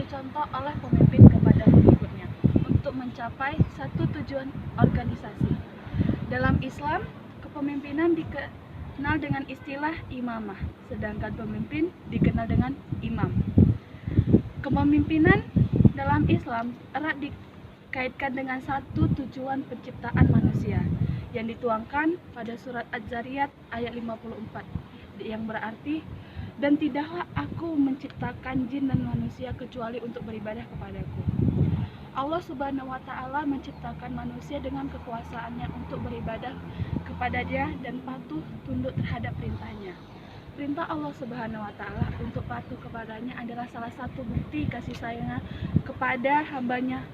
contoh oleh pemimpin kepada pengikutnya untuk mencapai satu tujuan organisasi. Dalam Islam, kepemimpinan dikenal dengan istilah imamah, sedangkan pemimpin dikenal dengan imam. Kepemimpinan dalam Islam erat dikaitkan dengan satu tujuan penciptaan manusia yang dituangkan pada surat Az-Zariyat ayat 54 yang berarti, dan tidaklah aku menciptakan jin dan manusia kecuali untuk beribadah kepadaku. Allah Subhanahu wa Ta'ala menciptakan manusia dengan kekuasaannya untuk beribadah kepada-Dia dan patuh tunduk terhadap perintahnya. Perintah Allah Subhanahu wa Ta'ala untuk patuh kepadanya adalah salah satu bukti kasih sayangnya kepada hambanya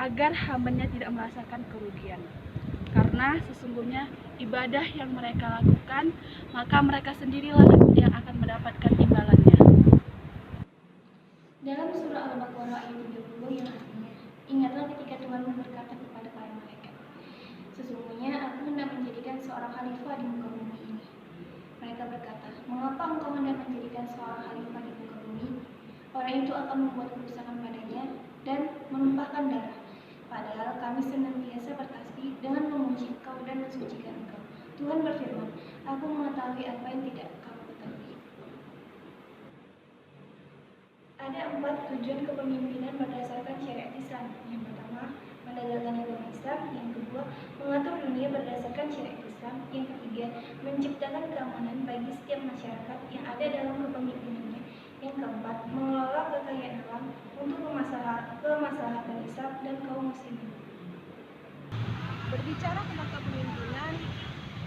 agar hambanya tidak merasakan kerugian. Karena sesungguhnya ibadah yang mereka lakukan, maka mereka sendirilah yang akan mendapatkan imbalannya. Dalam surah Al-Baqarah ayat 70 yang artinya, ingatlah ketika Tuhan berkata kepada para malaikat, sesungguhnya aku hendak menjadikan seorang khalifah di muka bumi ini. Mereka berkata, mengapa engkau hendak menjadikan seorang khalifah di muka bumi? Orang itu akan membuat kerusakan padanya dan menumpahkan darah. Padahal kami senantiasa bertasbih dengan memuji Engkau dan mensucikan Engkau. Tuhan berfirman, aku mengetahui apa yang tidak kamu ketahui. Ada 4 tujuan kepemimpinan berdasarkan syariat Islam. Yang pertama, menegakkan agama Islam. Yang kedua, mengatur dunia berdasarkan syariat Islam. Yang ketiga, menciptakan keamanan bagi setiap masyarakat yang ada dalam kepemimpinannya. Yang keempat, mengelola kekayaan alam untuk kemaslahatan Islam dan kaum muslimin. Berbicara tentang kepemimpinan,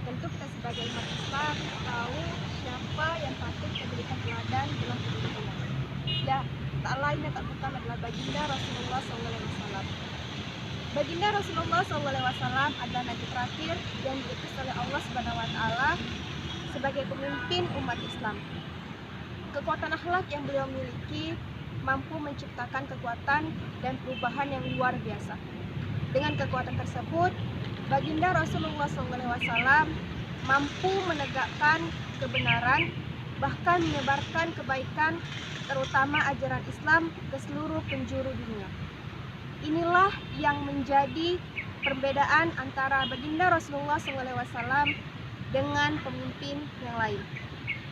tentu kita sebagai umat Islam tahu siapa yang patut memberikan teladan dalam kepemimpinan. Ya, tak lain dan tak bukan adalah baginda Rasulullah SAW. Baginda Rasulullah SAW adalah nabi terakhir yang diutus oleh Allah Subhanahu wa Ta'ala sebagai pemimpin umat Islam. Kekuatan akhlak yang beliau miliki mampu menciptakan kekuatan dan perubahan yang luar biasa. Dengan kekuatan tersebut, baginda Rasulullah SAW mampu menegakkan kebenaran, bahkan menyebarkan kebaikan, terutama ajaran Islam ke seluruh penjuru dunia. Inilah yang menjadi perbedaan antara baginda Rasulullah SAW dengan pemimpin yang lain.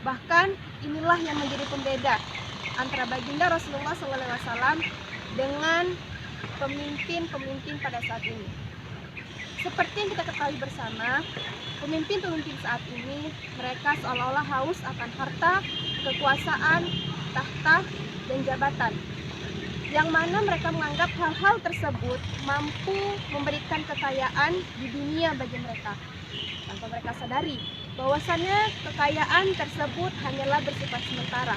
Bahkan inilah yang menjadi pembeda antara baginda Rasulullah SAW dengan pemimpin-pemimpin pada saat ini. Seperti yang kita ketahui bersama, pemimpin-pemimpin saat ini mereka seolah-olah haus akan harta, kekuasaan, tahta, dan jabatan, yang mana mereka menganggap hal-hal tersebut mampu memberikan kekayaan di dunia bagi mereka, tanpa mereka sadari bahwasannya kekayaan tersebut hanyalah bersifat sementara.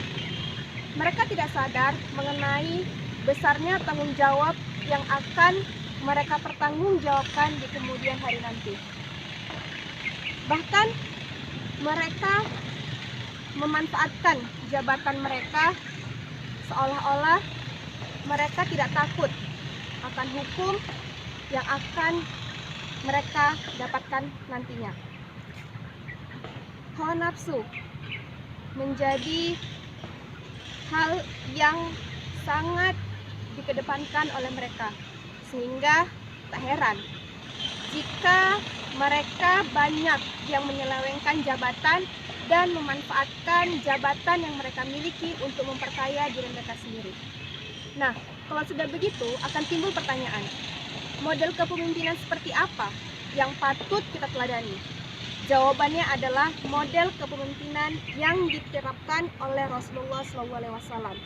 Mereka tidak sadar mengenai besarnya tanggung jawab yang akan mereka pertanggungjawabkan di kemudian hari nanti. Bahkan mereka memanfaatkan jabatan mereka seolah-olah mereka tidak takut akan hukum yang akan mereka dapatkan nantinya. Hawa nafsu menjadi hal yang sangat dikedepankan oleh mereka, sehingga tak heran jika mereka banyak yang menyelewengkan jabatan dan memanfaatkan jabatan yang mereka miliki untuk memperkaya diri mereka sendiri. Nah, kalau sudah begitu akan timbul pertanyaan, model kepemimpinan seperti apa yang patut kita teladani? Jawabannya adalah model kepemimpinan yang diterapkan oleh Rasulullah SAW.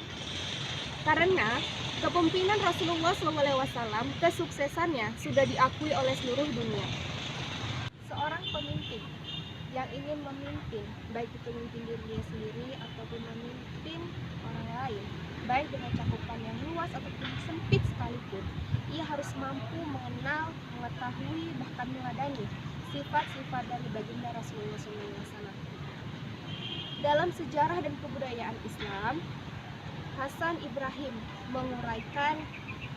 Karena kepemimpinan Rasulullah SAW kesuksesannya sudah diakui oleh seluruh dunia. Seorang pemimpin yang ingin memimpin, baik itu memimpin diri dia sendiri ataupun memimpin orang lain, baik dengan cakupan yang luas ataupun sempit sekalipun, ia harus mampu mengenal, mengetahui, bahkan meladani sifat-sifat dari baginda Rasulullah SAW. Dalam sejarah dan kebudayaan Islam, Hasan Ibrahim menguraikan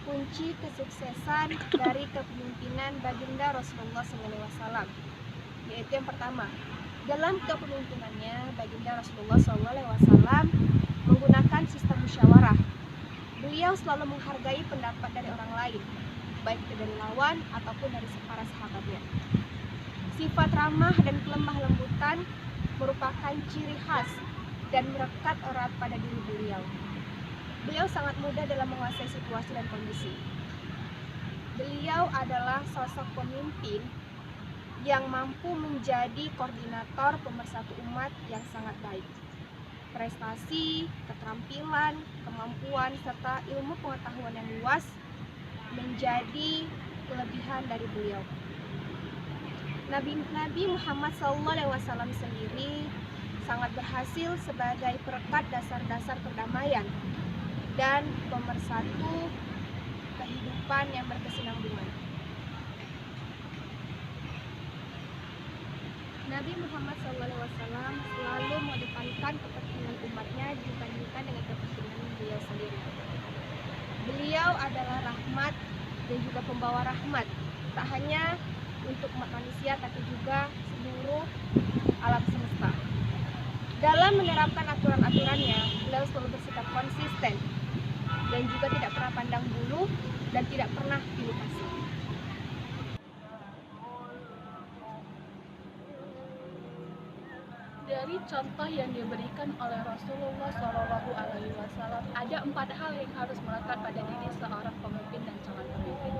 kunci kesuksesan dari kepemimpinan baginda Rasulullah SAW, yaitu yang pertama, dalam kepemimpinannya baginda Rasulullah SAW menggunakan sistem musyawarah. Beliau Beliau selalu menghargai pendapat dari orang lain, baik itu dari lawan ataupun dari para sahabatnya. Sifat ramah dan kelemah lembutan merupakan ciri khas dan melekat erat pada diri beliau. Beliau sangat mudah dalam menguasai situasi dan kondisi. Beliau adalah sosok pemimpin yang mampu menjadi koordinator pemersatu umat yang sangat baik. Prestasi, keterampilan, kemampuan, serta ilmu pengetahuan yang luas menjadi kelebihan dari beliau. Nabi Muhammad SAW sendiri sangat berhasil sebagai perekat dasar-dasar perdamaian dan pemersatu kehidupan yang berkesinambungan. Nabi Muhammad SAW selalu mengedepankan kepentingan umatnya dibandingkan dengan kepentingan beliau sendiri. Beliau adalah rahmat dan juga pembawa rahmat, tak hanya untuk umat manusia tapi juga seluruh alam semesta. Dalam menerapkan aturan-aturannya, beliau selalu bersikap konsisten dan juga tidak pernah pandang bulu dan tidak pernah pilih kasih. Dari contoh yang diberikan oleh Rasulullah SAW, ada 4 hal yang harus melekat pada diri seorang pemimpin dan calon pemimpin.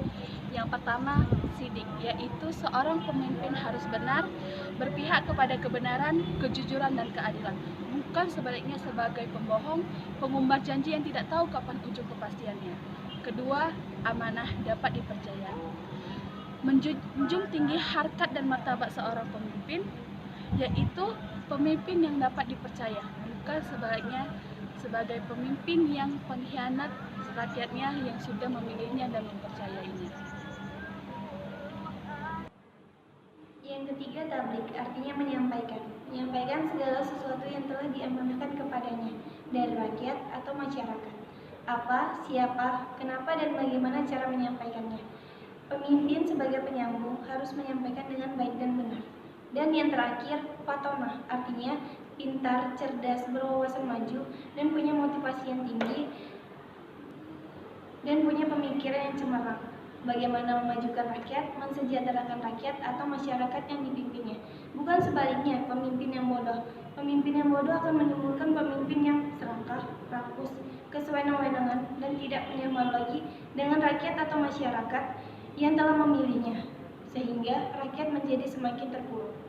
Yang pertama, sidik, yaitu seorang pemimpin harus benar, berpihak kepada kebenaran, kejujuran, dan keadilan. Bukan sebaliknya sebagai pembohong, pengumbar janji yang tidak tahu kapan ujung kepastiannya. Kedua, amanah, dapat dipercaya. Menjunjung tinggi harkat dan martabat seorang pemimpin, yaitu pemimpin yang dapat dipercaya, bukan sebaliknya sebagai pemimpin yang pengkhianat rakyatnya yang sudah memilihnya dan mempercayainya. Yang ketiga, tablik, artinya menyampaikan segala sesuatu yang telah diamanahkan kepadanya dari rakyat atau masyarakat. Apa, siapa, kenapa, dan bagaimana cara menyampaikannya. Pemimpin sebagai penyambung harus menyampaikan dengan baik dan benar. Dan yang terakhir, fatonah, artinya pintar, cerdas, berwawasan maju, dan punya motivasi yang tinggi, dan punya pemikiran yang cemerlang. Bagaimana memajukan rakyat, mensejahterakan rakyat atau masyarakat yang dipimpinnya. Bukan sebaliknya, pemimpin yang bodoh. Pemimpin yang bodoh akan menimbulkan pemimpin yang serakah, rakus, kesewenang-wenangan, dan tidak punya malu lagi dengan rakyat atau masyarakat yang telah memilihnya, sehingga rakyat menjadi semakin terpuruk.